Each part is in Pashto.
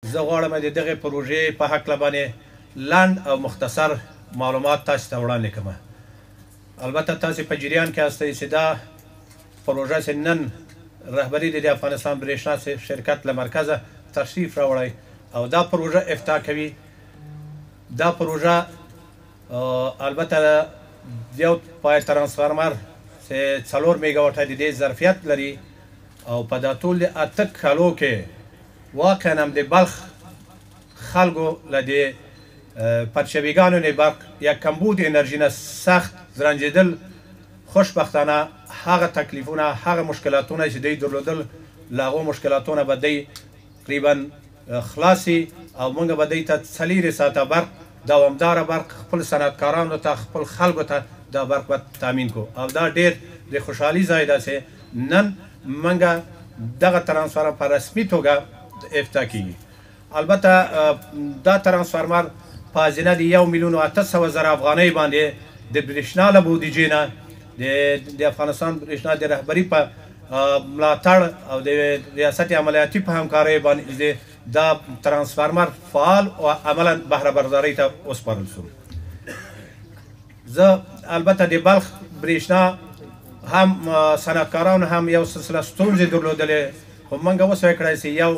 زه غواړم د دغې پروژې په هکله باندې لنډ او مختصر معلومات تاسو ته وړاندې کړم. البته تاسو په جریان کې هستئ چې دا پروژه چې نن رهبري د افغانستان برېښنا شرکت له مرکزه تشریف راوړی او دا پروژه افتتاح کوي. دا پروژه البته یو پای ترانسفارمر چې 4 میګاواټه د دې ظرفیت لري او په دا ټول 8 کالو کې واقعا هم د بلخ خلکو له د پرچویګانو نه برق یا کمبود انرژي نه سخت زرنجېدل. خوشبختانه هغه تکلیفونه هغه مشکلاتونه چې دوی درلودل له هغو مشکلاتونه به دوی تقریبا خلاصي او موږ به دوی ته 4 ساعته برق دوامداره برق خپل صنعتکارانو ته خپل خلکو ته دا برق به تامین کو او دا ډېر د خوشحالي ځای ده چې نن موږ دغه ترانسفارمر په رسمي توګه افتتاح کیږي. البته دا ترانسفارمر په هزینه د 1,800,000 افغانۍ باندې د برېښنا له بودیجې نه د افغانستان برېښنا د رهبري په ملاتړ او د ریاست عملیاتي په همکارۍ باندې دا ترانسفارمر فعال او عملا بهره بردارۍ ته وسپارل شو. زه البته د بلخ برېښنا هم صنعتکارانو هم یو سلسله ستونزې درلودلې خو موږ وسوی کړی چې یو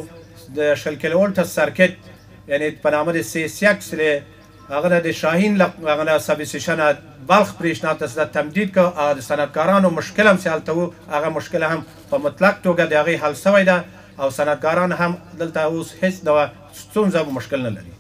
د 20 کیلو ولټه سرکټ یعنی په نامه د CCX هغه د شاهین هغه نه سب سټیشن بلخ برېښنا ته تمدید کړ او د صنعتکارانو مشکل هم چې هلته و هغه مشکل هم په مطلق توګه د هغې حل سوی ده او صنعتکاران هم دلته اوس هېڅ ډول ستونزه او مشکل نه لري.